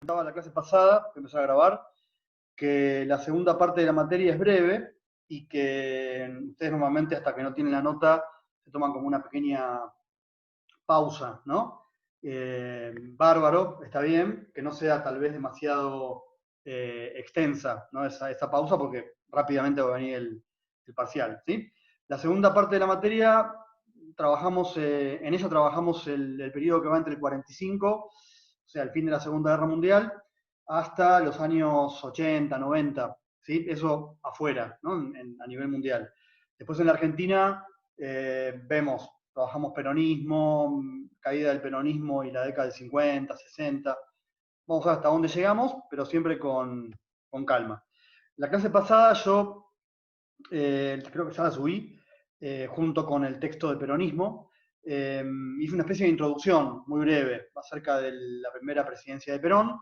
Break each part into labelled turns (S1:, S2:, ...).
S1: Comentaba la clase pasada, que empecé a grabar, que la segunda parte de la materia es breve y que ustedes normalmente hasta que no tienen la nota se toman como una pequeña pausa, ¿no? Bárbaro, está bien, que no sea tal vez demasiado extensa, ¿no? Esa pausa, porque rápidamente va a venir el parcial, ¿sí? La segunda parte de la materia, en ella trabajamos el periodo que va entre el 45, o sea, el fin de la Segunda Guerra Mundial, hasta los años 80, 90, ¿sí? Eso afuera, ¿no? A nivel mundial. Después en la Argentina trabajamos peronismo, caída del peronismo y la década del 50, 60. Vamos a ver hasta dónde llegamos, pero siempre con calma. La clase pasada yo creo que ya la subí, junto con el texto de peronismo. Hice una especie de introducción muy breve acerca de la primera presidencia de Perón,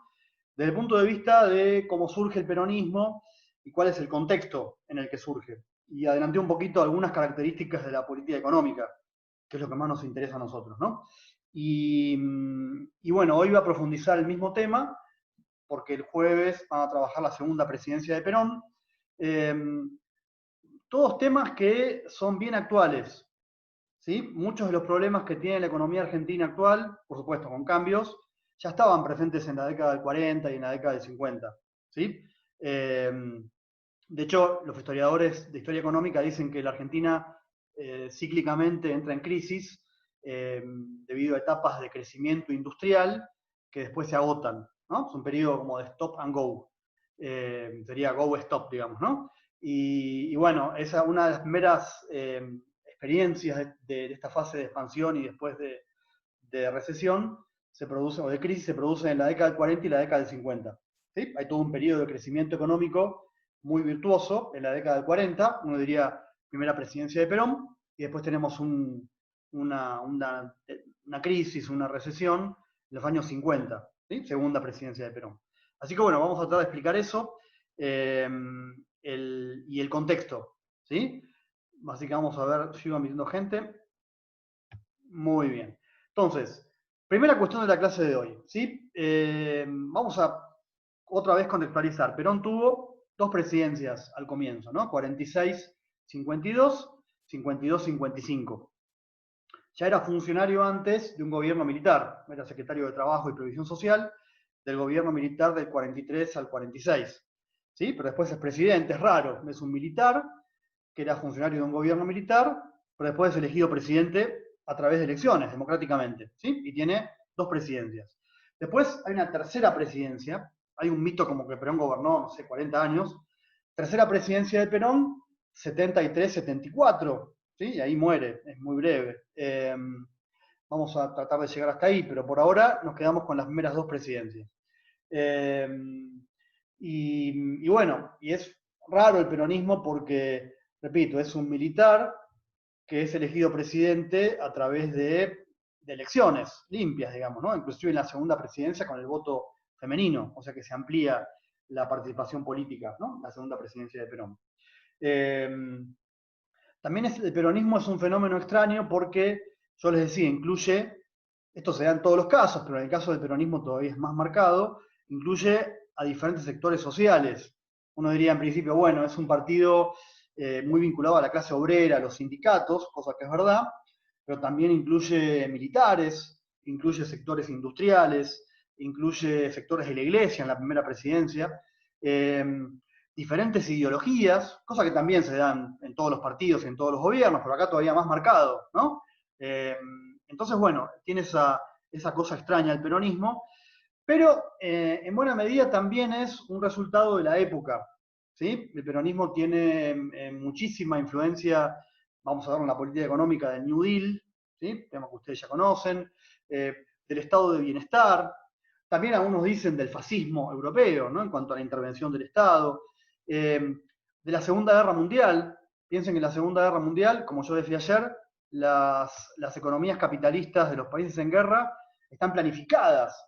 S1: desde el punto de vista de cómo surge el peronismo y cuál es el contexto en el que surge. Y adelanté un poquito algunas características de la política económica, que es lo que más nos interesa a nosotros, ¿no? Y bueno, hoy voy a profundizar el mismo tema, porque el jueves van a trabajar la segunda presidencia de Perón. Todos temas que son bien actuales, ¿sí? Muchos de los problemas que tiene la economía argentina actual, por supuesto con cambios, ya estaban presentes en la década del 40 y en la década del 50, ¿sí? De hecho, los historiadores de historia económica dicen que la Argentina cíclicamente entra en crisis debido a etapas de crecimiento industrial que después se agotan, ¿no? Es un periodo como de stop and go, sería go stop, digamos, ¿no? Y bueno, esa una de las primeras experiencias de esta fase de expansión y después de recesión se produce, o de crisis, se produce en la década del 40 y la década del 50. ¿Sí? Hay todo un periodo de crecimiento económico muy virtuoso en la década del 40, uno diría primera presidencia de Perón, y después tenemos una crisis, una recesión en los años 50, ¿sí? Segunda presidencia de Perón. Así que bueno, vamos a tratar de explicar eso y el contexto, ¿sí? Así que vamos a ver, sigo admitiendo gente. Muy bien. Entonces, primera cuestión de la clase de hoy, ¿sí? Vamos a otra vez contextualizar. Perón tuvo dos presidencias al comienzo, ¿no? 46-52, 52-55. Ya era funcionario antes de un gobierno militar, era secretario de Trabajo y Previsión Social del gobierno militar del 43 al 46. ¿Sí? Pero después es presidente, es raro, es un militar que era funcionario de un gobierno militar, pero después es elegido presidente a través de elecciones, democráticamente, ¿sí? Y tiene dos presidencias. Después hay una tercera presidencia, hay un mito como que Perón gobernó, no sé, 40 años, tercera presidencia de Perón, 73-74, ¿sí? Y ahí muere, es muy breve. Vamos a tratar de llegar hasta ahí, pero por ahora nos quedamos con las primeras dos presidencias. Y bueno, y es raro el peronismo porque, repito, es un militar que es elegido presidente a través de elecciones limpias, digamos, ¿no? Inclusive en la segunda presidencia con el voto femenino, o sea que se amplía la participación política, ¿no? La segunda presidencia de Perón. También el peronismo es un fenómeno extraño porque, yo les decía, incluye, esto se da en todos los casos, pero en el caso del peronismo todavía es más marcado, incluye a diferentes sectores sociales. Uno diría en principio, bueno, es un partido muy vinculado a la clase obrera, a los sindicatos, cosa que es verdad, pero también incluye militares, incluye sectores industriales, incluye sectores de la iglesia en la primera presidencia, diferentes ideologías, cosa que también se dan en todos los partidos y en todos los gobiernos, pero acá todavía más marcado, ¿no? Entonces, bueno, tiene esa cosa extraña el peronismo, pero en buena medida también es un resultado de la época, ¿sí? El peronismo tiene muchísima influencia, vamos a ver, en la política económica del New Deal, ¿sí? Temas que ustedes ya conocen, del estado de bienestar, también algunos dicen del fascismo europeo, ¿no? En cuanto a la intervención del Estado, de la Segunda Guerra Mundial. Piensen que en la Segunda Guerra Mundial, como yo decía ayer, las economías capitalistas de los países en guerra están planificadas,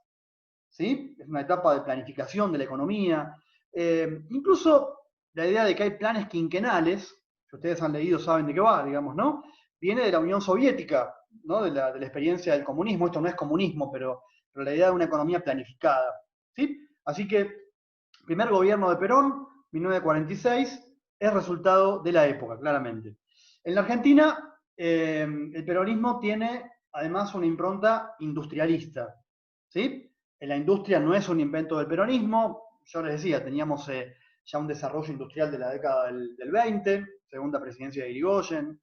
S1: ¿sí? Es una etapa de planificación de la economía. Incluso la idea de que hay planes quinquenales, que ustedes han leído, saben de qué va, digamos, ¿no? Viene de la Unión Soviética, ¿no? De la experiencia del comunismo. Esto no es comunismo, pero la idea de una economía planificada, ¿sí? Así que, primer gobierno de Perón, 1946, es resultado de la época, claramente. En la Argentina, el peronismo tiene además una impronta industrialista, ¿sí? La industria no es un invento del peronismo, yo les decía, teníamos ya un desarrollo industrial de la década del 20, segunda presidencia de Irigoyen,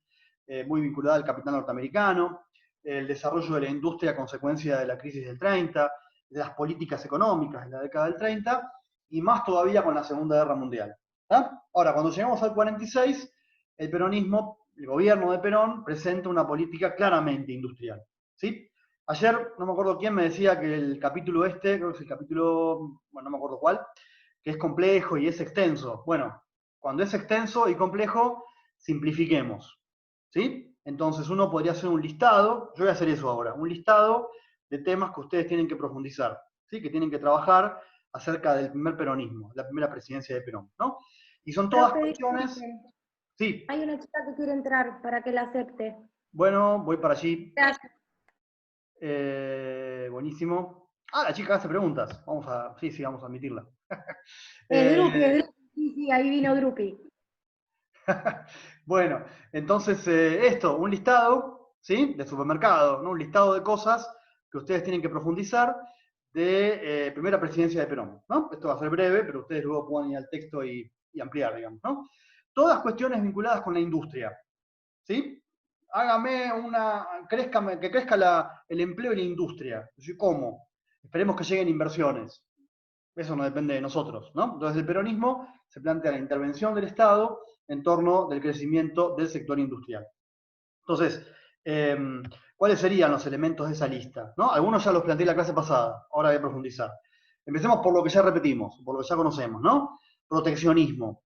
S1: muy vinculada al capital norteamericano, el desarrollo de la industria a consecuencia de la crisis del 30, de las políticas económicas de la década del 30, y más todavía con la Segunda Guerra Mundial. ¿Ah? Ahora, cuando llegamos al 46, el peronismo, el gobierno de Perón, presenta una política claramente industrial. ¿Sí? Ayer, no me acuerdo quién me decía que el capítulo creo que es el capítulo, bueno, no me acuerdo cuál, que es complejo y es extenso. Bueno, cuando es extenso y complejo, simplifiquemos. ¿Sí? Entonces uno podría hacer un listado, yo voy a hacer eso ahora, un listado de temas que ustedes tienen que profundizar, ¿sí? Que tienen que trabajar acerca del primer peronismo, la primera presidencia de Perón, ¿no? Y son todas
S2: Profe,
S1: cuestiones,
S2: disculpe,
S1: sí,
S2: hay una chica que quiere entrar para que la acepte.
S1: bueno, voy para allí,
S2: Gracias.
S1: buenísimo. Ah, la chica hace preguntas, sí, vamos a admitirla.
S2: Es Drupi, sí, sí, ahí vino Drupi.
S1: Bueno, entonces esto, un listado, ¿sí? De supermercado, ¿no? Un listado de cosas que ustedes tienen que profundizar de primera presidencia de Perón, ¿no? Esto va a ser breve, pero ustedes luego pueden ir al texto y ampliar, digamos, ¿no? Todas cuestiones vinculadas con la industria, ¿sí? Que crezca el empleo y la industria. ¿Cómo? Esperemos que lleguen inversiones. Eso no depende de nosotros, ¿no? Entonces el peronismo se plantea la intervención del Estado en torno del crecimiento del sector industrial. Entonces, eh, ¿cuáles serían los elementos de esa lista? ¿No? Algunos ya los planteé en la clase pasada, ahora voy a profundizar. Empecemos por lo que ya repetimos, por lo que ya conocemos, ¿no? Proteccionismo,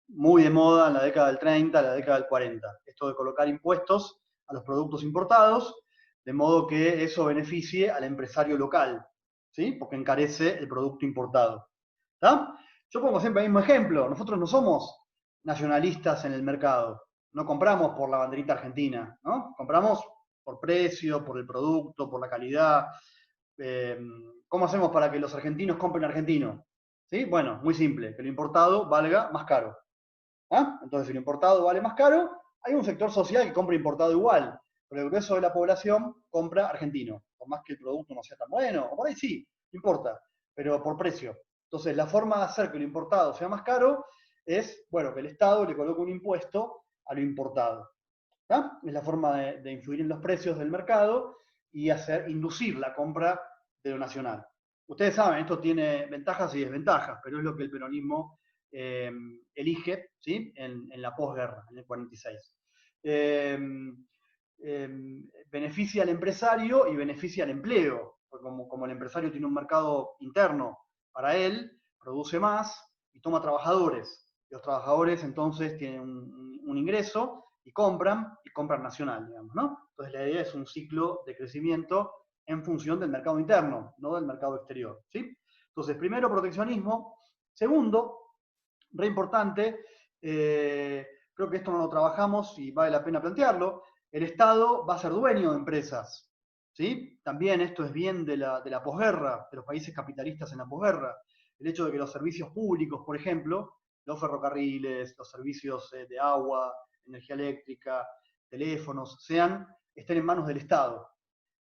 S1: muy de moda en la década del 30, la década del 40. Esto de colocar impuestos a los productos importados, de modo que eso beneficie al empresario local, ¿sí? Porque encarece el producto importado. ¿Está? Yo pongo siempre el mismo ejemplo. Nosotros no somos nacionalistas en el mercado. No compramos por la banderita argentina, ¿no? Compramos por precio, por el producto, por la calidad. Eh, ¿Cómo hacemos para que los argentinos compren argentino? ¿Sí? Bueno, muy simple, que lo importado valga más caro. ¿Ah? Entonces, si lo importado vale más caro, hay un sector social que compra importado igual, pero el grueso de la población compra argentino, por más que el producto no sea tan bueno, o por ahí sí, no importa, pero por precio. Entonces, la forma de hacer que lo importado sea más caro es, bueno, que el Estado le coloque un impuesto a lo importado. ¿Ah? Es la forma de influir en los precios del mercado y inducir la compra de lo nacional. Ustedes saben, esto tiene ventajas y desventajas, pero es lo que el peronismo eh, elige, ¿sí? En la posguerra, en el 46. Eh, eh, Beneficia al empresario y beneficia al empleo, porque como el empresario tiene un mercado interno para él, produce más y toma trabajadores. Los trabajadores entonces tienen un ingreso y compran nacional, digamos, ¿no? Entonces la idea es un ciclo de crecimiento en función del mercado interno, no del mercado exterior, ¿sí? Entonces, primero, proteccionismo. Segundo, re importante, creo que esto no lo trabajamos y vale la pena plantearlo, el Estado va a ser dueño de empresas, ¿sí? También esto es bien de la posguerra, de los países capitalistas en la posguerra. El hecho de que los servicios públicos, por ejemplo, los ferrocarriles, los servicios de agua, energía eléctrica, teléfonos, estén en manos del Estado,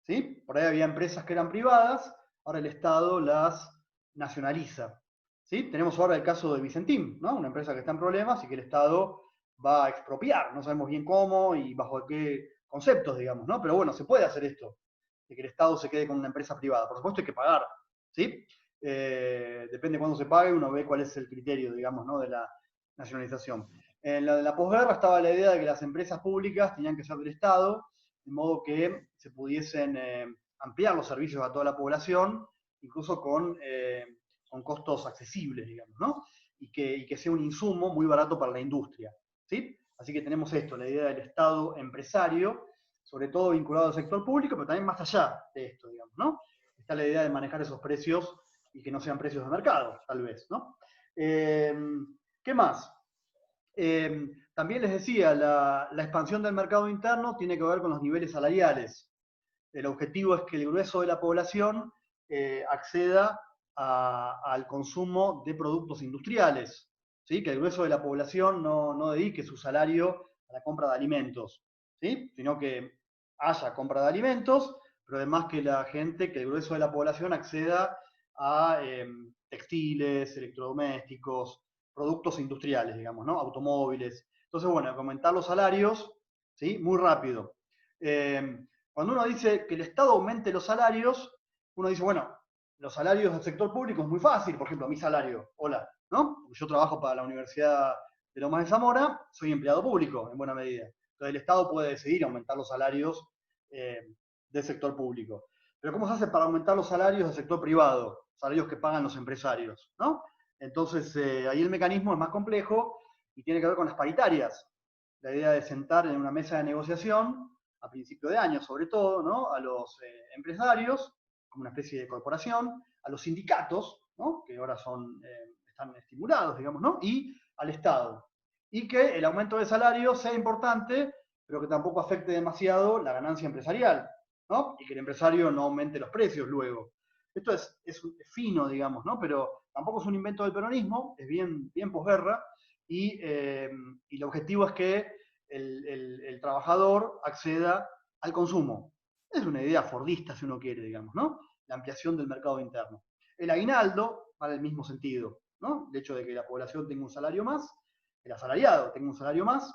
S1: ¿sí? Por ahí había empresas que eran privadas, ahora el Estado las nacionaliza. ¿Sí? Tenemos ahora el caso de Vicentín, ¿no? Una empresa que está en problemas y que el Estado va a expropiar. No sabemos bien cómo y bajo qué conceptos, digamos, ¿no? Pero bueno, se puede hacer esto, de que el Estado se quede con una empresa privada. Por supuesto hay que pagar, ¿sí? Depende de cuándo se pague, uno ve cuál es el criterio, digamos, ¿no? De la nacionalización. En la posguerra estaba la idea de que las empresas públicas tenían que ser del Estado, de modo que se pudiesen ampliar los servicios a toda la población, incluso con costos accesibles, digamos, ¿no? Y que sea un insumo muy barato para la industria, ¿sí? Así que tenemos esto, la idea del Estado empresario, sobre todo vinculado al sector público, pero también más allá de esto, digamos, ¿no? Está la idea de manejar esos precios y que no sean precios de mercado, tal vez, ¿no? ¿Qué más? También les decía, la expansión del mercado interno tiene que ver con los niveles salariales. El objetivo es que el grueso de la población acceda al consumo de productos industriales, ¿sí? Que el grueso de la población no dedique su salario a la compra de alimentos, ¿sí? Sino que haya compra de alimentos, pero además que la gente, que el grueso de la población acceda a textiles, electrodomésticos, productos industriales, digamos, ¿no? Automóviles. Entonces, bueno, aumentar los salarios, ¿sí? Muy rápido. Cuando uno dice que el Estado aumente los salarios, uno dice, bueno, los salarios del sector público es muy fácil, por ejemplo, mi salario, hola, ¿no? Porque yo trabajo para la Universidad de Lomas de Zamora, soy empleado público en buena medida. Entonces el Estado puede decidir aumentar los salarios del sector público. Pero ¿cómo se hace para aumentar los salarios del sector privado? Salarios que pagan los empresarios, ¿no? Entonces ahí el mecanismo es más complejo y tiene que ver con las paritarias. La idea de sentar en una mesa de negociación, a principio de año sobre todo, ¿no? A los empresarios, como una especie de corporación, a los sindicatos, ¿no? Que ahora están estimulados, digamos, ¿no? Y al Estado. Y que el aumento de salario sea importante, pero que tampoco afecte demasiado la ganancia empresarial, ¿no? Y que el empresario no aumente los precios luego. Esto es fino, digamos, ¿no? Pero tampoco es un invento del peronismo, es bien posguerra, y el objetivo es que el trabajador acceda al consumo. Es una idea fordista, si uno quiere, digamos, ¿no? La ampliación del mercado interno. El aguinaldo va en el mismo sentido, ¿no? El hecho de que la población tenga un salario más, el asalariado tenga un salario más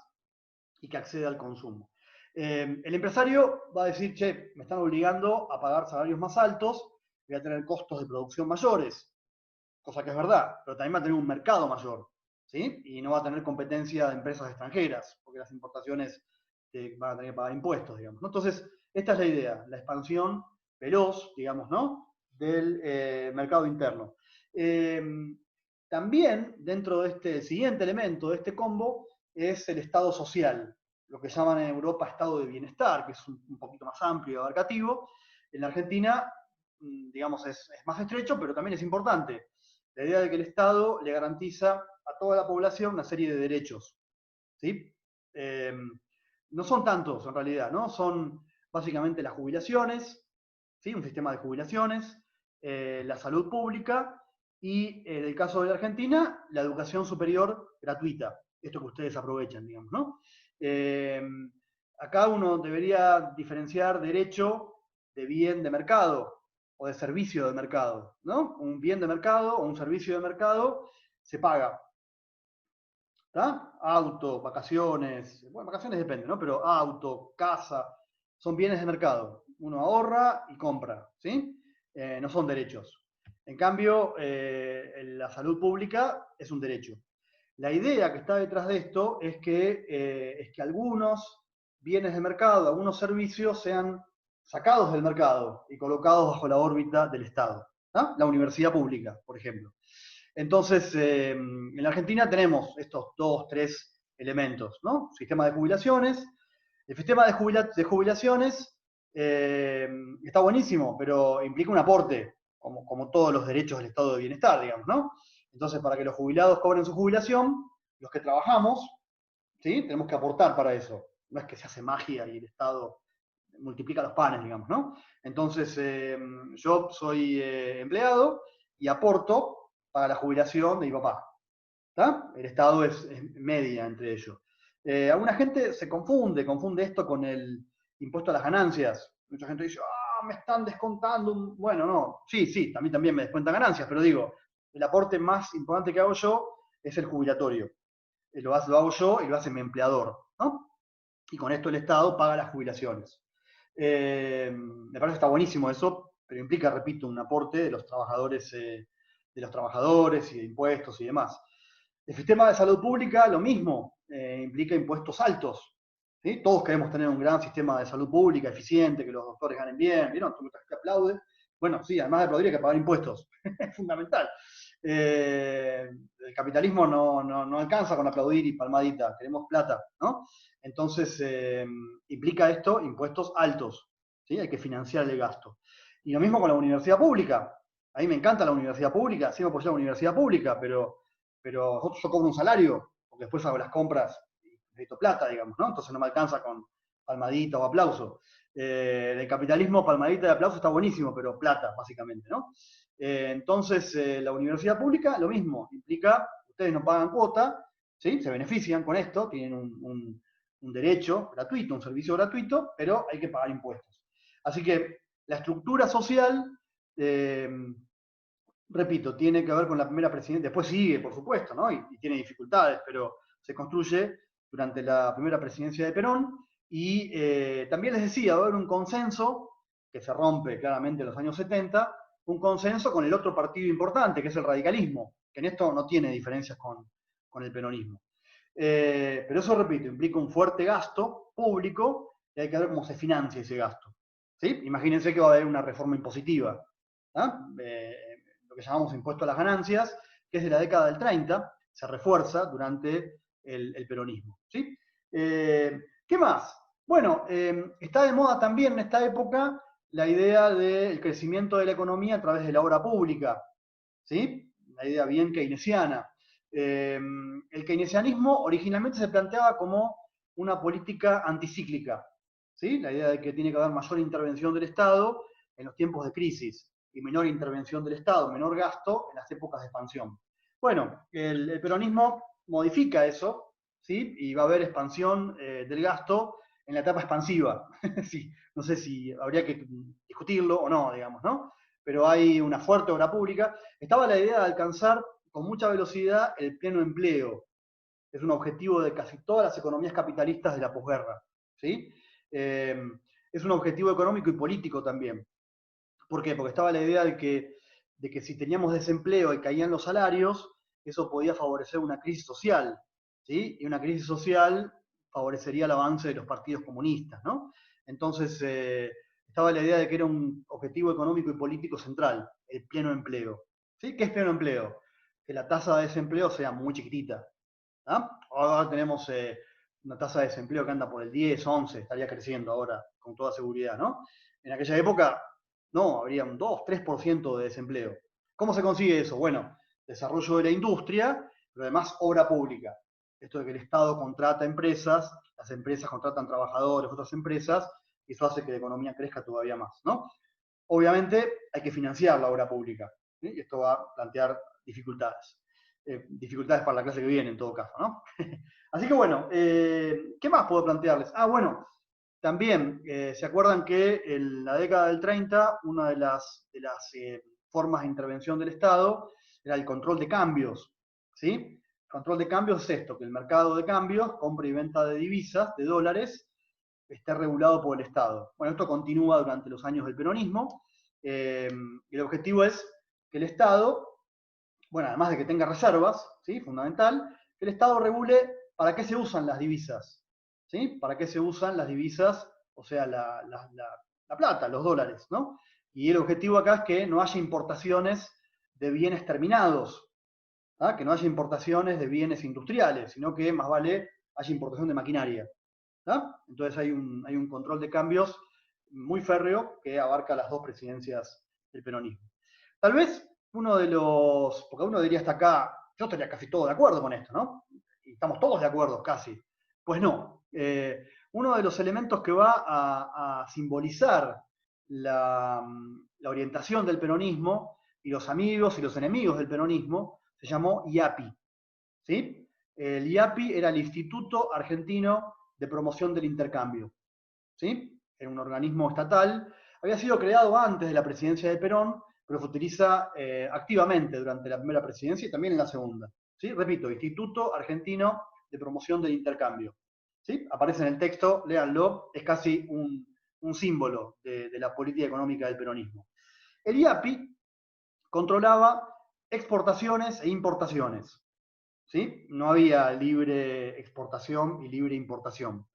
S1: y que acceda al consumo. El empresario va a decir, che, me están obligando a pagar salarios más altos, voy a tener costos de producción mayores, cosa que es verdad, pero también va a tener un mercado mayor, ¿sí? Y no va a tener competencia de empresas extranjeras, porque las importaciones van a tener que pagar impuestos, digamos, ¿no? Entonces, esta es la idea, la expansión veloz, digamos, ¿no? Del mercado interno. También, dentro de este siguiente elemento de este combo, es el estado social, lo que llaman en Europa estado de bienestar, que es un poquito más amplio y abarcativo. En la Argentina, digamos, es más estrecho, pero también es importante. La idea de que el Estado le garantiza a toda la población una serie de derechos, ¿sí? No son tantos, en realidad, ¿no? Son básicamente las jubilaciones, ¿sí? Un sistema de jubilaciones, la salud pública y, en el caso de la Argentina, la educación superior gratuita. Esto que ustedes aprovechan, digamos, ¿no? Acá uno debería diferenciar derecho de bien de mercado o de servicio de mercado, ¿no? Un bien de mercado o un servicio de mercado se paga. ¿Tá? Auto, vacaciones, bueno, vacaciones depende, ¿no? Pero auto, casa, son bienes de mercado. Uno ahorra y compra, ¿sí? No son derechos. En cambio, la salud pública es un derecho. La idea que está detrás de esto es que algunos bienes de mercado, algunos servicios sean sacados del mercado y colocados bajo la órbita del Estado. ¿Ah? La universidad pública, por ejemplo. Entonces, en la Argentina tenemos estos dos, tres elementos, ¿no? Sistema de jubilaciones. El sistema de jubilaciones está buenísimo, pero implica un aporte, como todos los derechos del estado de bienestar, digamos, ¿no? Entonces, para que los jubilados cobren su jubilación, los que trabajamos, ¿sí? Tenemos que aportar para eso. No es que se hace magia y el Estado multiplica los panes, digamos, ¿no? Entonces, yo soy empleado y aporto para la jubilación de mi papá. ¿Tá? El Estado es media entre ellos. Alguna gente confunde esto con el impuesto a las ganancias. Mucha gente dice, me están descontando. Bueno, no, sí, también me descuentan ganancias, pero digo, el aporte más importante que hago yo es el jubilatorio. Lo hago yo y lo hace mi empleador, ¿no? Y con esto el Estado paga las jubilaciones. Me parece que está buenísimo eso, pero implica, repito, un aporte de los trabajadores y de impuestos y demás. El sistema de salud pública, lo mismo, implica impuestos altos. ¿Sí? Todos queremos tener un gran sistema de salud pública, eficiente, que los doctores ganen bien, ¿vieron? Tú te aplaudes. Bueno, sí, además de aplaudir hay que pagar impuestos. Es fundamental. El capitalismo no alcanza con aplaudir y palmadita, queremos plata, ¿no? Entonces, implica esto impuestos altos, ¿sí? Hay que financiar el gasto. Y lo mismo con la universidad pública. A mí me encanta la universidad pública, siempre apoyo la universidad pública, pero yo cobro un salario, porque después hago las compras y necesito plata, digamos, ¿no? Entonces no me alcanza con palmadita o aplauso. Del capitalismo, palmadita y aplauso está buenísimo, pero plata, básicamente, ¿no? Entonces, la universidad pública, lo mismo, implica, ustedes no pagan cuota, ¿sí? Se benefician con esto, tienen un derecho gratuito, un servicio gratuito, pero hay que pagar impuestos. Así que la estructura social, repito, tiene que ver con la primera presidencia, después sigue, por supuesto, ¿no? Y tiene dificultades, pero se construye durante la primera presidencia de Perón, y también les decía, va a haber un consenso que se rompe claramente en los años 70, un consenso con el otro partido importante, que es el radicalismo, que en esto no tiene diferencias con el peronismo. Pero eso, repito, implica un fuerte gasto público y hay que ver cómo se financia ese gasto. ¿Sí? Imagínense que va a haber una reforma impositiva, ¿ah? Lo que llamamos impuesto a las ganancias, que es de la década del 30, se refuerza durante el peronismo. ¿Sí? ¿Qué más? Bueno, está de moda también en esta época la idea del crecimiento de la economía a través de la obra pública, ¿sí? Una idea bien keynesiana. El keynesianismo originalmente se planteaba como una política anticíclica, ¿sí? La idea de que tiene que haber mayor intervención del Estado en los tiempos de crisis y menor intervención del Estado, menor gasto en las épocas de expansión. Bueno, el peronismo modifica eso, ¿sí? Y va a haber expansión del gasto en la etapa expansiva. Sí, no sé si habría que discutirlo o no, digamos, ¿no? Pero hay una fuerte obra pública. Estaba la idea de alcanzar con mucha velocidad el pleno empleo. Es un objetivo de casi todas las economías capitalistas de la posguerra, ¿sí? Es un objetivo económico y político también. ¿Por qué? Porque estaba la idea de que si teníamos desempleo y caían los salarios, eso podía favorecer una crisis social, ¿sí? Y una crisis social favorecería el avance de los partidos comunistas, ¿no? Entonces, estaba la idea de que era un objetivo económico y político central, el pleno empleo. ¿Sí? ¿Qué es pleno empleo? Que la tasa de desempleo sea muy chiquitita. ¿Ah? Ahora tenemos una tasa de desempleo que anda por el 10, 11, estaría creciendo ahora, con toda seguridad, ¿no? En aquella época, no, habría un 2, 3% de desempleo. ¿Cómo se consigue eso? Bueno, desarrollo de la industria, pero además obra pública. Esto de que el Estado contrata empresas, las empresas contratan trabajadores, otras empresas, y eso hace que la economía crezca todavía más, ¿no? Obviamente hay que financiar la obra pública, ¿sí? Y esto va a plantear dificultades. Dificultades para la clase que viene, en todo caso, ¿no? Así que bueno, ¿qué más puedo plantearles? Ah, bueno, también, ¿se acuerdan que en la década del 30 una de las formas de intervención del Estado era el control de cambios? ¿Sí? El control de cambios es esto, que el mercado de cambios, compra y venta de divisas, de dólares, esté regulado por el Estado. Bueno, esto continúa durante los años del peronismo. El objetivo es que el Estado, bueno, además de que tenga reservas, ¿sí? Fundamental, que el Estado regule para qué se usan las divisas, ¿sí? Para qué se usan las divisas, o sea, la plata, los dólares, ¿no? Y el objetivo acá es que no haya importaciones de bienes terminados, ¿ah? Que no haya importaciones de bienes industriales, sino que más vale haya importación de maquinaria. ¿Ah? Entonces hay un control de cambios muy férreo que abarca las dos presidencias del peronismo. Tal vez uno de los, porque uno diría hasta acá, yo estaría casi todo de acuerdo con esto, ¿no? Y estamos todos de acuerdo, casi. Pues no. Uno de los elementos que va a simbolizar la orientación del peronismo y los amigos y los enemigos del peronismo se llamó IAPI. ¿Sí? El IAPI era el Instituto Argentino de Promoción del Intercambio. ¿Sí? Era un organismo estatal. Había sido creado antes de la presidencia de Perón, pero se utiliza activamente durante la primera presidencia y también en la segunda. ¿Sí? Repito, Instituto Argentino de Promoción del Intercambio. ¿Sí? Aparece en el texto, léanlo, es casi un símbolo de la política económica del peronismo. El IAPI controlaba exportaciones e importaciones. ¿Sí? No había libre exportación y libre importación.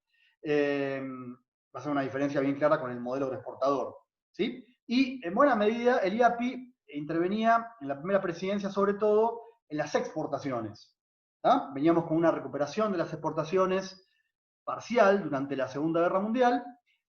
S1: Va a ser una diferencia bien clara con el modelo de exportador. ¿Sí? Y en buena medida el IAPI intervenía en la primera presidencia sobre todo en las exportaciones. ¿Ah? Veníamos con una recuperación de las exportaciones parcial durante la Segunda Guerra Mundial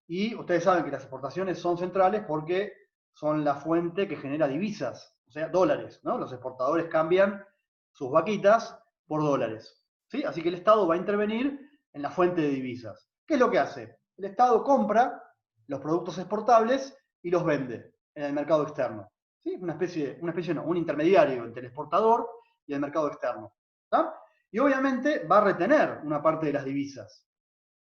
S1: y ustedes saben que las exportaciones son centrales porque son la fuente que genera divisas, o sea, dólares, ¿no? Los exportadores cambian sus vaquitas por dólares, ¿sí? Así que el Estado va a intervenir en la fuente de divisas. ¿Qué es lo que hace? El Estado compra los productos exportables y los vende en el mercado externo, ¿sí? Una especie no, un intermediario entre el exportador y el mercado externo. ¿Tá? Y obviamente va a retener una parte de las divisas.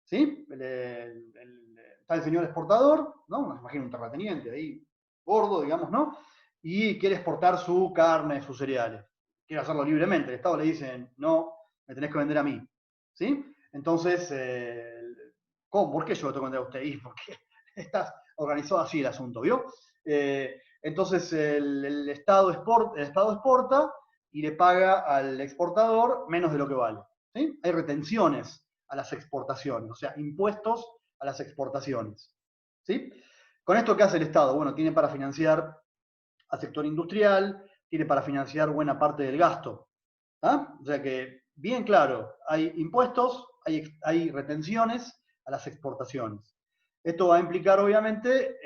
S1: ¿Sí? Está el señor exportador, ¿no? Me imagino un terrateniente ahí, gordo, digamos, ¿no? Y quiere exportar su carne, sus cereales. Quiere hacerlo libremente. El Estado le dice, no, me tenés que vender a mí. ¿Sí? Entonces, ¿cómo? ¿Por qué yo lo tengo que vender a usted? Y porque está organizado así el asunto, ¿vio? Entonces, el Estado exporta y le paga al exportador menos de lo que vale. ¿Sí? Hay retenciones a las exportaciones, o sea, impuestos a las exportaciones. ¿Sí? ¿Con esto qué hace el Estado? Bueno, tiene para financiar al sector industrial, tiene para financiar buena parte del gasto. ¿Ah? O sea que, bien claro, hay impuestos, hay retenciones a las exportaciones. Esto va a implicar, obviamente,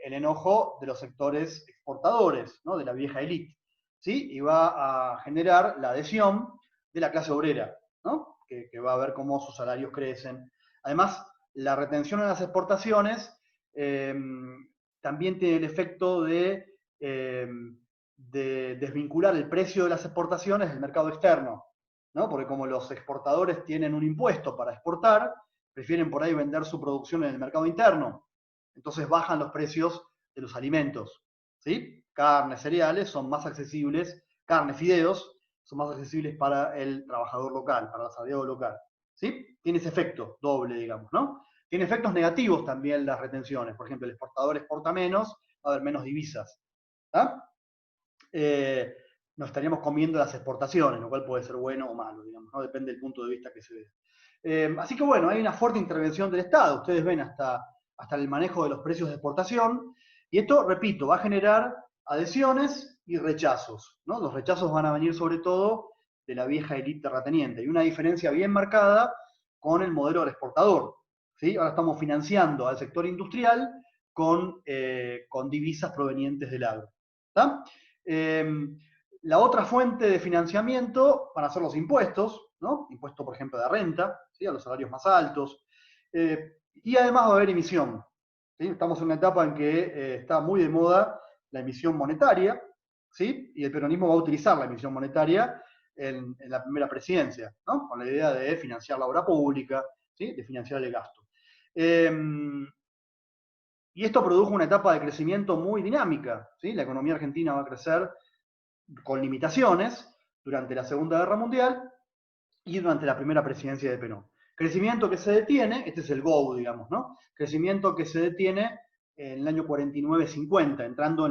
S1: el enojo de los sectores exportadores, ¿no? De la vieja élite, ¿sí? Y va a generar la adhesión de la clase obrera, ¿no? Que va a ver cómo sus salarios crecen. Además, la retención en las exportaciones también tiene el efecto de desvincular el precio de las exportaciones del mercado externo, ¿no? Porque como los exportadores tienen un impuesto para exportar, prefieren por ahí vender su producción en el mercado interno. Entonces bajan los precios de los alimentos, ¿sí? Carnes, cereales son más accesibles, carne, fideos, son más accesibles para el trabajador local, para el asalariado local, ¿sí? Tiene ese efecto doble, digamos, ¿no? Tiene efectos negativos también las retenciones. Por ejemplo, el exportador exporta menos, va a haber menos divisas. ¿Ah? Nos estaríamos comiendo las exportaciones, lo cual puede ser bueno o malo, digamos, ¿no? Depende del punto de vista que se vea. Así que bueno, hay una fuerte intervención del Estado, ustedes ven hasta el manejo de los precios de exportación, y esto, repito, va a generar adhesiones y rechazos, ¿no? Los rechazos van a venir sobre todo de la vieja élite terrateniente, y una diferencia bien marcada con el modelo del exportador, ¿sí? Ahora estamos financiando al sector industrial con divisas provenientes del agro. ¿Tá? La otra fuente de financiamiento van a ser los impuestos, ¿no? Impuesto, por ejemplo, de renta, ¿sí? A los salarios más altos. Y además va a haber emisión. ¿Sí? Estamos en una etapa en que está muy de moda la emisión monetaria, ¿sí? Y el peronismo va a utilizar la emisión monetaria en la primera presidencia, ¿no? Con la idea de financiar la obra pública, ¿sí? De financiar el gasto. Y esto produjo una etapa de crecimiento muy dinámica, ¿sí? La economía argentina va a crecer con limitaciones durante la Segunda Guerra Mundial y durante la primera presidencia de Perón. Crecimiento que se detiene, este es el GO, digamos, ¿no? Crecimiento que se detiene en el año 49-50, entrando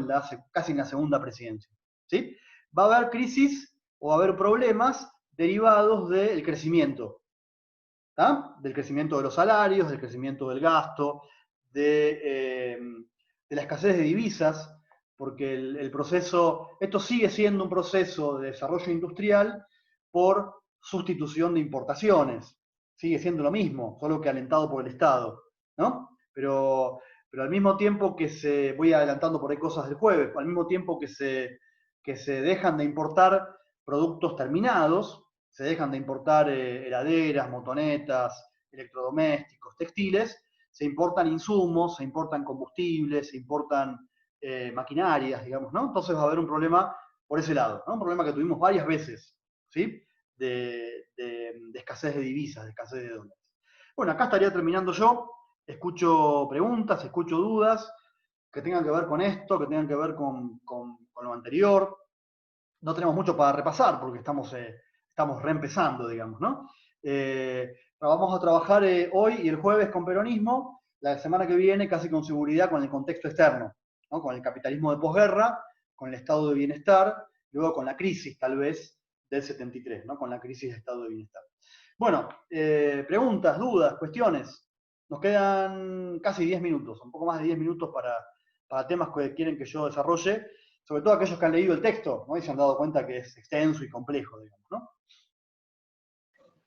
S1: casi en la segunda presidencia, ¿sí? Va a haber crisis o va a haber problemas derivados del crecimiento, ¿tá? Del crecimiento de los salarios, del crecimiento del gasto, de la escasez de divisas, porque el proceso, esto sigue siendo un proceso de desarrollo industrial por sustitución de importaciones. Sigue siendo lo mismo, solo que alentado por el Estado, ¿no? Pero al mismo tiempo que voy adelantando por ahí cosas del jueves, al mismo tiempo que se dejan de importar productos terminados, se dejan de importar heladeras, motonetas, electrodomésticos, textiles, se importan insumos, se importan combustibles, se importan maquinarias, digamos, ¿no? Entonces va a haber un problema por ese lado, ¿no? Un problema que tuvimos varias veces, ¿sí? De escasez de divisas, de escasez de dólares. Bueno, acá estaría terminando yo. Escucho preguntas, escucho dudas que tengan que ver con esto, que tengan que ver con lo anterior. No tenemos mucho para repasar porque estamos reempezando, digamos, ¿no? Vamos a trabajar hoy y el jueves con peronismo, la semana que viene casi con seguridad con el contexto externo, ¿no? Con el capitalismo de posguerra, con el estado de bienestar, luego con la crisis tal vez del 73, ¿no? Con la crisis de estado de bienestar. Bueno, preguntas, dudas, cuestiones. Nos quedan casi 10 minutos, un poco más de 10 minutos para temas que quieren que yo desarrolle, sobre todo aquellos que han leído el texto, ¿no? Y se han dado cuenta que es extenso y complejo, digamos, ¿no?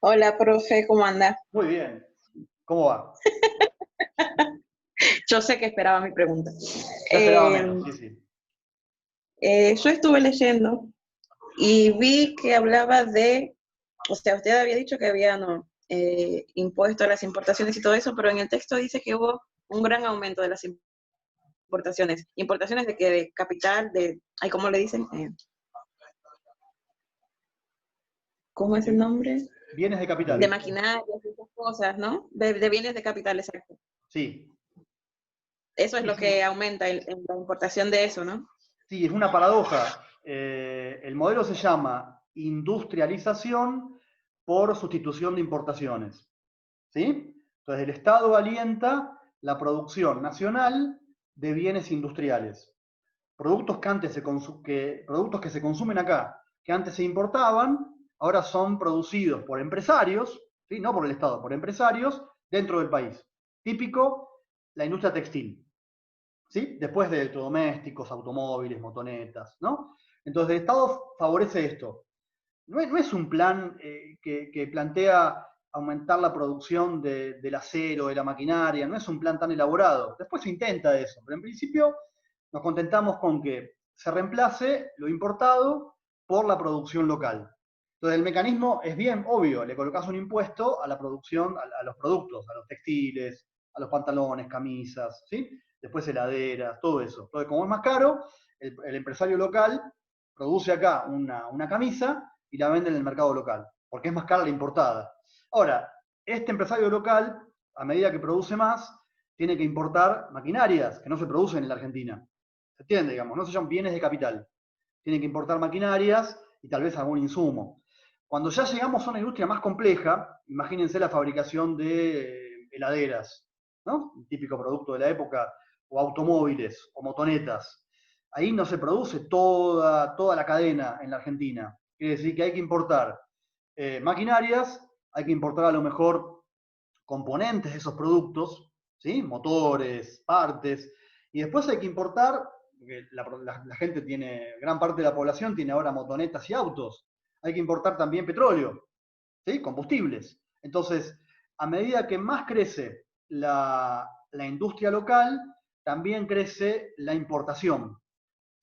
S3: Hola, profe, ¿cómo anda?
S1: Muy bien. ¿Cómo va?
S3: Yo sé que esperaba mi pregunta.
S1: Ya esperaba menos, sí, sí.
S3: Yo estuve leyendo y vi que hablaba de, o sea, usted había dicho que había impuesto a las importaciones y todo eso, pero en el texto dice que hubo un gran aumento de las exportaciones. ¿Importaciones de qué? De capital, ay, ¿cómo le dicen? ¿Cómo es el nombre?
S1: Bienes de capital.
S3: De maquinarias, esas cosas, ¿no? De bienes de capital, exacto.
S1: Sí.
S3: Eso es
S1: Sí,
S3: lo
S1: sí.
S3: que aumenta en la importación de eso, ¿no?
S1: Sí, es una paradoja. El modelo se llama industrialización por sustitución de importaciones. ¿Sí? Entonces el Estado alienta la producción nacional de bienes industriales. Productos productos que se consumen acá, que antes se importaban, ahora son producidos por empresarios, ¿sí? No por el Estado, por empresarios dentro del país. Típico, la industria textil. ¿Sí? Después de electrodomésticos, automóviles, motonetas, ¿no? Entonces el Estado favorece esto. No es un plan que plantea aumentar la producción del acero, de la maquinaria, no es un plan tan elaborado. Después se intenta eso, pero en principio nos contentamos con que se reemplace lo importado por la producción local. Entonces el mecanismo es bien obvio, le colocas un impuesto a la producción, a los productos, a los textiles, a los pantalones, camisas, ¿sí? Después heladeras, todo eso. Entonces como es más caro, el empresario local produce acá una camisa y la vende en el mercado local, porque es más cara la importada. Ahora, este empresario local, a medida que produce más, tiene que importar maquinarias que no se producen en la Argentina. ¿Se entiende? Digamos, no se llaman bienes de capital. Tienen que importar maquinarias y tal vez algún insumo. Cuando ya llegamos a una industria más compleja, imagínense la fabricación de heladeras, ¿no? Un típico producto de la época, o automóviles, o motonetas. Ahí no se produce toda la cadena en la Argentina. Quiere decir que hay que importar maquinarias, hay que importar a lo mejor componentes de esos productos, ¿sí? Motores, partes, y después hay que importar, porque la gente tiene, gran parte de la población tiene ahora motonetas y autos, hay que importar también petróleo, ¿sí? Combustibles. Entonces, a medida que más crece la industria local, también crece la importación,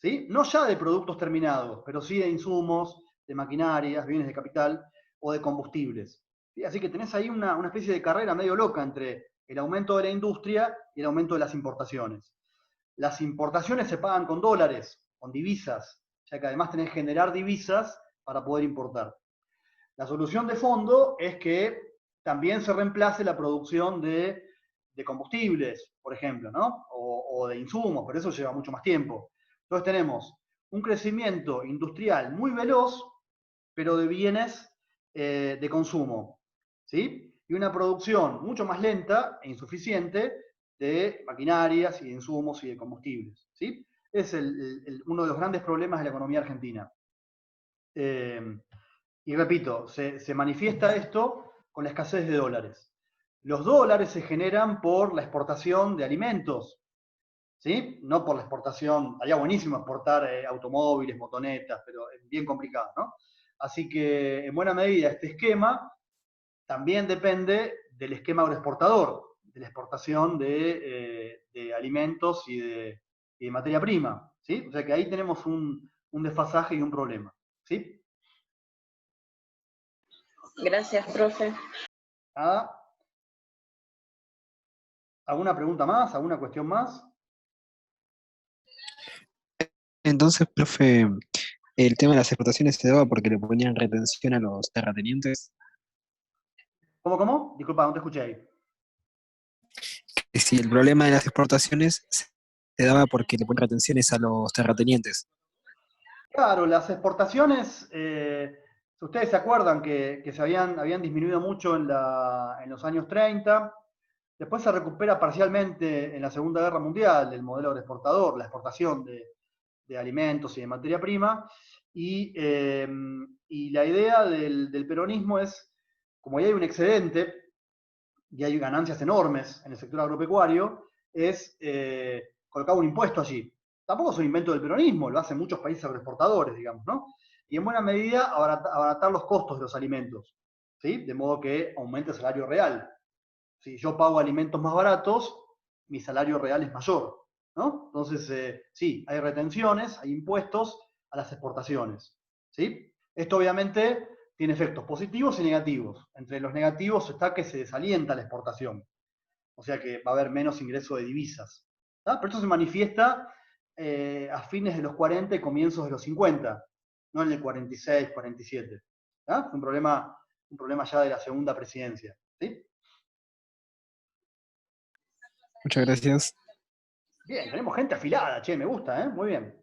S1: ¿sí? No ya de productos terminados, pero sí de insumos, de maquinarias, bienes de capital o de combustibles. ¿Sí? Así que tenés ahí una especie de carrera medio loca entre el aumento de la industria y el aumento de las importaciones. Las importaciones se pagan con dólares, con divisas, ya que además tenés que generar divisas para poder importar. La solución de fondo es que también se reemplace la producción de combustibles, por ejemplo, ¿no? O de insumos, pero eso lleva mucho más tiempo. Entonces tenemos un crecimiento industrial muy veloz, pero de bienes de consumo, ¿sí? Y una producción mucho más lenta e insuficiente de maquinarias y de insumos y de combustibles, ¿sí? Es uno de los grandes problemas de la economía argentina. Y repito, se manifiesta esto con la escasez de dólares. Los dólares se generan por la exportación de alimentos, ¿sí? No por la exportación, estaría buenísimo exportar automóviles, motonetas, pero es bien complicado, ¿no? Así que en buena medida este esquema también depende del esquema agroexportador, de la exportación de alimentos y de materia prima, ¿sí? O sea que ahí tenemos un desfasaje y un problema, ¿sí?
S3: Gracias, profe.
S1: Nada. ¿Alguna pregunta más? ¿Alguna cuestión más?
S4: Entonces, profe, el tema de las exportaciones se daba porque le ponían retención a los terratenientes.
S1: ¿Cómo? Disculpa, no te escuché ahí.
S4: Y si el problema de las exportaciones se daba porque le ponían retenciones a los terratenientes.
S1: Claro, las exportaciones, si ustedes se acuerdan que habían disminuido mucho en los años 30, después se recupera parcialmente en la Segunda Guerra Mundial el modelo exportador, la exportación de alimentos y de materia prima, y la idea del peronismo es, como ya hay un excedente y hay ganancias enormes en el sector agropecuario, es colocar un impuesto allí. Tampoco es un invento del peronismo, lo hacen muchos países agroexportadores, digamos, ¿no? Y en buena medida abaratar los costos de los alimentos, ¿sí? De modo que aumente el salario real. Si yo pago alimentos más baratos, mi salario real es mayor, ¿no? Entonces, sí, hay retenciones, hay impuestos a las exportaciones, ¿sí? Esto obviamente tiene efectos positivos y negativos. Entre los negativos está que se desalienta la exportación, o sea que va a haber menos ingreso de divisas, ¿tá? Pero esto se manifiesta a fines de los 40 y comienzos de los 50, no en el 46, 47. ¿Tá? Fue un problema ya de la segunda presidencia. ¿Sí?
S4: Muchas gracias.
S1: Bien, tenemos gente afilada, che, me gusta, ¿eh? Muy bien.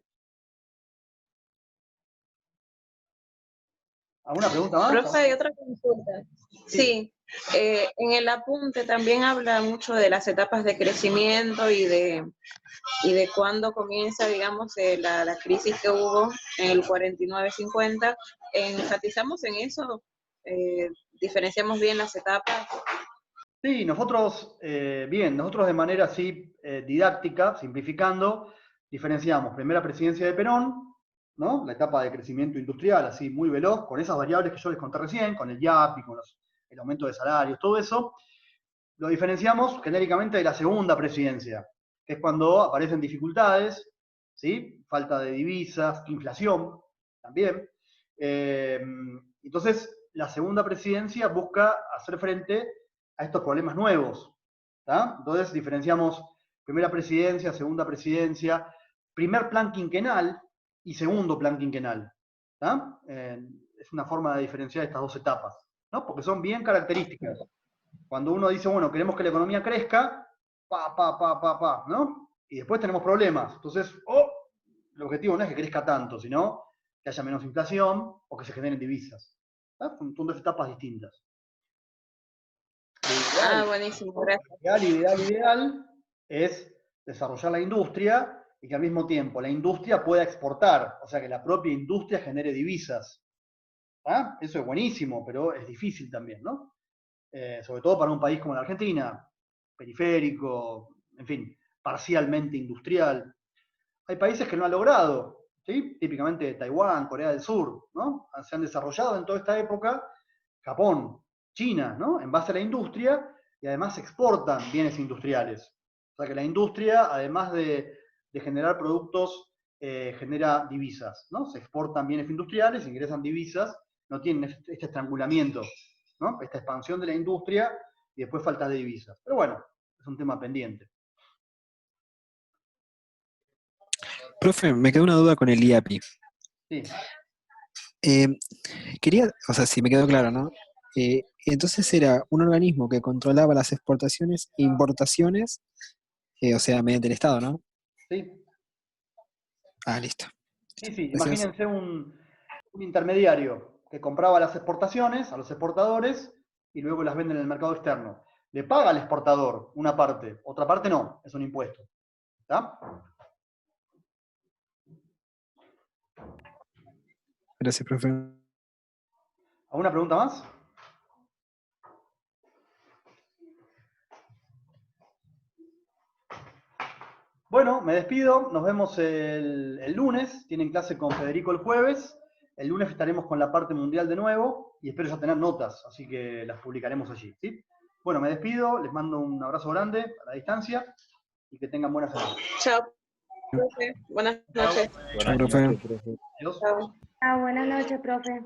S1: ¿Alguna pregunta más?
S3: Profe, hay otra consulta. Sí, en el apunte también habla mucho de las etapas de crecimiento y de cuándo comienza, digamos, la crisis que hubo en el 49-50. ¿Enfatizamos en eso? ¿Diferenciamos bien las etapas?
S1: Sí, nosotros de manera así didáctica, simplificando, diferenciamos primera presidencia de Perón, ¿no? La etapa de crecimiento industrial, así muy veloz, con esas variables que yo les conté recién, con el IAPI, con el aumento de salarios, todo eso, lo diferenciamos genéricamente de la segunda presidencia, que es cuando aparecen dificultades, ¿sí? Falta de divisas, inflación también. Entonces, la segunda presidencia busca hacer frente a estos problemas nuevos. ¿Tá? Entonces, diferenciamos primera presidencia, segunda presidencia, primer plan quinquenal y segundo plan quinquenal. ¿Tá? Es una forma de diferenciar estas dos etapas, ¿no? Porque son bien características. Cuando uno dice, bueno, queremos que la economía crezca, ¿no? Y después tenemos problemas. Entonces, el objetivo no es que crezca tanto, sino que haya menos inflación o que se generen divisas. ¿Tá? Son dos etapas distintas.
S3: Buenísimo, gracias.
S1: Ideal es desarrollar la industria y que al mismo tiempo la industria pueda exportar, o sea, que la propia industria genere divisas. ¿Ah? Eso es buenísimo, pero es difícil también, ¿no? Sobre todo para un país como la Argentina, periférico, en fin, parcialmente industrial. Hay países que no han logrado, ¿sí? Típicamente Taiwán, Corea del Sur, ¿no? Se han desarrollado en toda esta época, Japón, China, ¿no? En base a la industria, y además exportan bienes industriales. O sea que la industria, además de generar productos, genera divisas, ¿no? Se exportan bienes industriales, ingresan divisas, no tienen este estrangulamiento, ¿no? Esta expansión de la industria y después falta de divisas. Pero bueno, es un tema pendiente.
S4: Profe, me quedó una duda con el IAPI.
S1: Sí.
S4: Quería, o sea, si me quedó claro, ¿no? Entonces era un organismo que controlaba las exportaciones e importaciones, o sea, mediante el Estado, ¿no?
S1: Sí.
S4: Ah, listo.
S1: Sí,
S4: Gracias.
S1: imagínense un intermediario que compraba las exportaciones a los exportadores y luego las vende en el mercado externo. Le paga al exportador una parte, otra parte no, es un impuesto. ¿Está?
S4: Gracias, profe.
S1: ¿Alguna pregunta más? Bueno, me despido, nos vemos el lunes, tienen clase con Federico el jueves, el lunes estaremos con la parte mundial de nuevo y espero ya tener notas, así que las publicaremos allí, ¿sí? Bueno, me despido, les mando un abrazo grande a la distancia y que tengan buena semana.
S3: Chao, profe. Buenas noches.
S4: Chao, profe.
S1: Adiós.
S3: Chao.
S2: Buenas noches, profe.